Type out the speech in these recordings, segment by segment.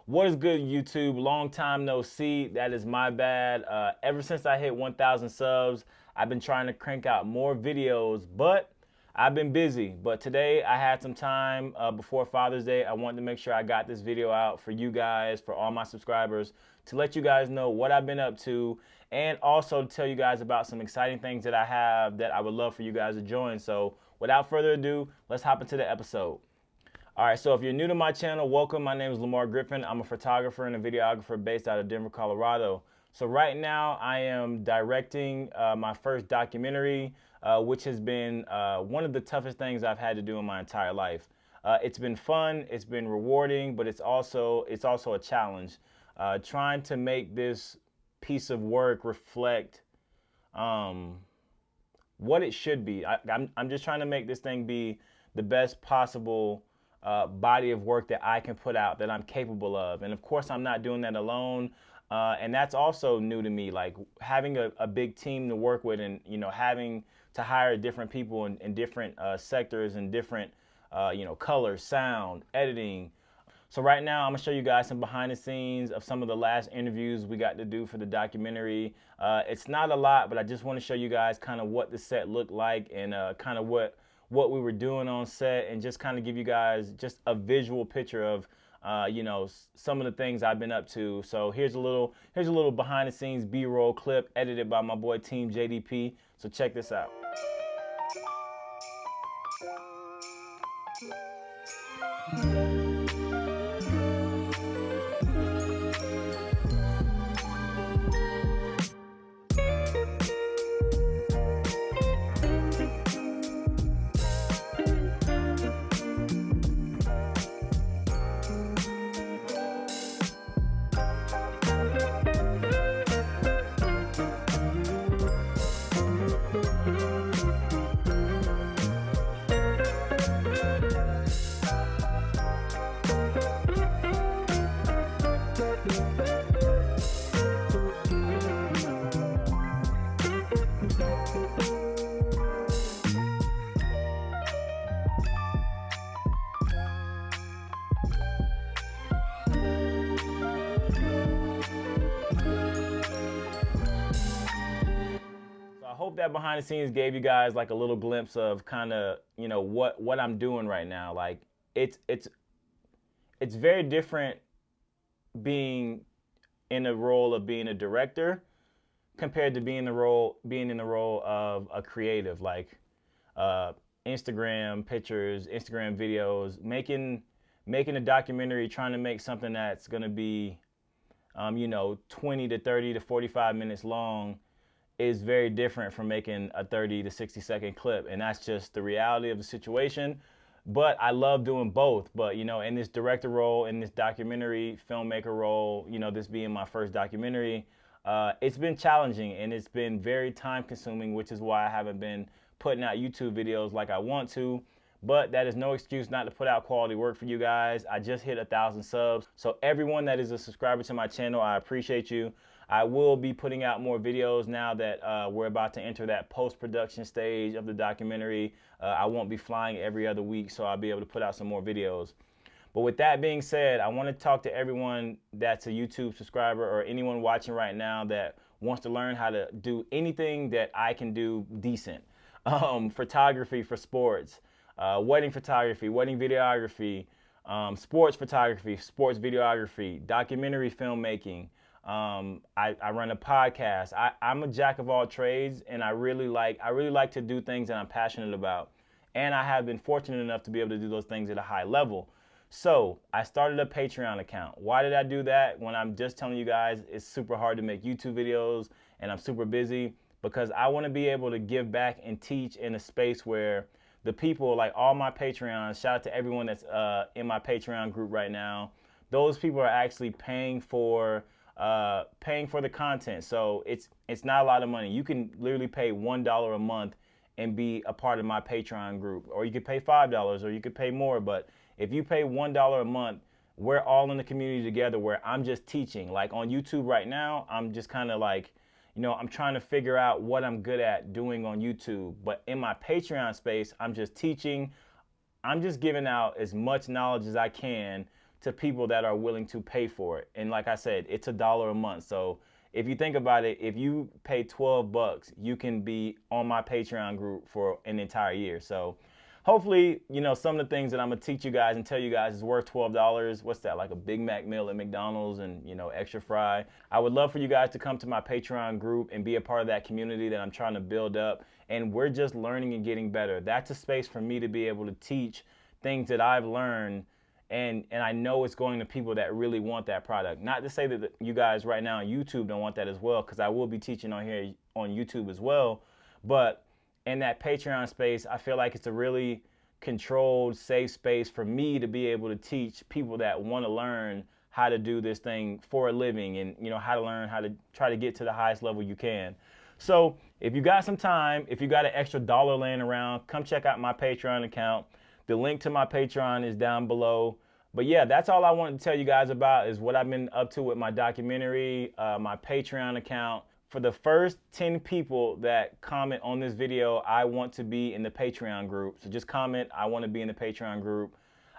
What is good, YouTube? Long time no see. That is my bad. Ever since I hit 1,000 subs, I've been trying to crank out more videos, but I've been busy. But today I had some time before Father's Day. I wanted to make sure I got this video out for you guys, for all my subscribers, to let you guys know what I've been up to, and also to tell you guys about some exciting things that I have that I would love for you guys to join. So without further ado, let's hop into the episode. All right, so if you're new to my channel, welcome. My name is Lemar Griffin. I'm a photographer and a videographer based out of Denver, Colorado. So right now I am directing my first documentary, which has been one of the toughest things I've had to do in my entire life. It's been fun, it's been rewarding, but it's also a challenge. Trying to make this piece of work reflect what it should be. I'm just trying to make this thing be the best possible body of work that I can put out, that I'm capable of. And of course, I'm not doing that alone. And that's also new to me, like having a big team to work with, and having to hire different people in different sectors and different colors, sound, editing. So right now I'm gonna show you guys some behind the scenes of some of the last interviews we got to do for the documentary. It's not a lot, but I just want to show you guys kind of what the set looked like, and kind of what we were doing on set, and just kind of give you guys just a visual picture of some of the things I've been up to. So here's a little behind the scenes B-roll clip edited by my boy Team JDP. So check this out. I hope that behind the scenes gave you guys like a little glimpse of kind of what I'm doing right now. Like it's very different being in the role of being a director compared to being in the role of a creative, like Instagram pictures, Instagram videos, making a documentary, trying to make something that's going to be 20 to 30 to 45 minutes long is very different from making a 30 to 60-second clip. And that's just the reality of the situation. But I love doing both. But in this director role, in this documentary filmmaker role, this being my first documentary, it's been challenging, and it's been very time consuming, which is why I haven't been putting out YouTube videos like I want to. But that is no excuse not to put out quality work for you guys. I just hit 1,000 subs. So everyone that is a subscriber to my channel, I appreciate you. I will be putting out more videos now that we're about to enter that post-production stage of the documentary. I won't be flying every other week, so I'll be able to put out some more videos. But with that being said, I want to talk to everyone that's a YouTube subscriber, or anyone watching right now that wants to learn how to do anything that I can do decent. Photography for sports, wedding photography, wedding videography, sports photography, sports videography, documentary filmmaking. I run a podcast. I'm a jack of all trades, and I really like to do things that I'm passionate about. And I have been fortunate enough to be able to do those things at a high level. So I started a Patreon account. Why did I do that when I'm just telling you guys it's super hard to make YouTube videos and I'm super busy? Because I want to be able to give back and teach in a space where the people, like all my Patreons, shout out to everyone that's in my Patreon group right now, those people are actually paying for the content. So it's not a lot of money. You can literally pay $1 a month and be a part of my Patreon group, or you could pay $5, or you could pay more. But if you pay $1 a month, we're all in the community together, where I'm just teaching. Like on YouTube right now, I'm just kind of like, I'm trying to figure out what I'm good at doing on YouTube. But in my Patreon space, I'm just teaching. I'm just giving out as much knowledge as I can to people that are willing to pay for it. And like I said, it's $1 a month. So if you think about it, if you pay 12 bucks, you can be on my Patreon group for an entire year. So hopefully, you know, some of the things that I'm gonna teach you guys and tell you guys is worth $12. What's that, like a Big Mac meal at McDonald's and, you know, extra fry. I would love for you guys to come to my Patreon group and be a part of that community that I'm trying to build up. And we're just learning and getting better. That's a space for me to be able to teach things that I've learned, and I know it's going to people that really want that product. Not to say that you guys right now on YouTube don't want that as well, because I will be teaching on here on YouTube as well. But in that Patreon space, I feel like it's a really controlled, safe space for me to be able to teach people that want to learn how to do this thing for a living, and, you know, how to learn how to try to get to the highest level you can. So if you got some time, if you got an extra $1 laying around, come check out my Patreon account. The link to my Patreon is down below. But yeah, that's all I wanted to tell you guys about, is what I've been up to with my documentary, my Patreon account. For the first 10 people that comment on this video, I want to be in the Patreon group. So just comment, I want to be in the Patreon group.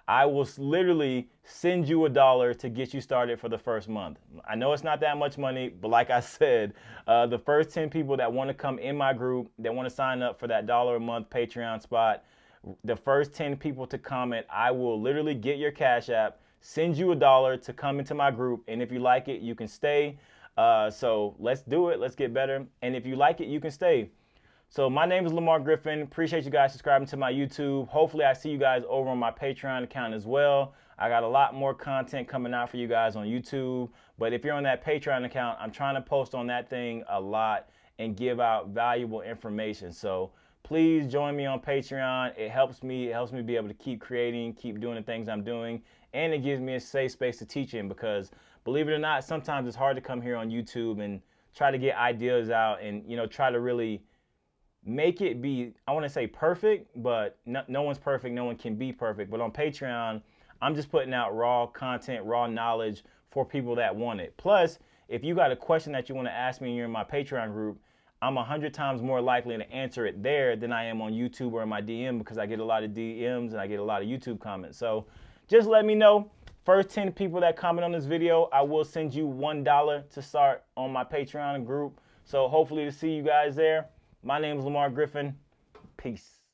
I will literally send you $1 to get you started for the first month. I know it's not that much money, but like I said, the first 10 people that want to come in my group, that want to sign up for that $1 a month Patreon spot, the first 10 people to comment, I will literally get your Cash App, send you $1 to come into my group, and if you like it, you can stay. So let's do it. Let's get better. And if you like it, you can stay. So my name is Lemar Griffin. Appreciate you guys subscribing to my YouTube. Hopefully I see you guys over on my Patreon account as well. I got a lot more content coming out for you guys on YouTube. But if you're on that Patreon account, I'm trying to post on that thing a lot and give out valuable information. So please join me on Patreon. It helps me. It helps me be able to keep creating, keep doing the things I'm doing. And it gives me a safe space to teach in, because believe it or not, sometimes it's hard to come here on YouTube and try to get ideas out and, you know, try to really make it be, I want to say perfect, but no one's perfect. No one can be perfect. But on Patreon, I'm just putting out raw content, raw knowledge for people that want it. Plus, if you got a question that you want to ask me and you're in my Patreon group, I'm 100 times more likely to answer it there than I am on YouTube or in my DM, because I get a lot of DMs and I get a lot of YouTube comments. So just let me know. First 10 people that comment on this video, I will send you $1 to start on my Patreon group. So hopefully to see you guys there. My name is Lemar Griffin. Peace.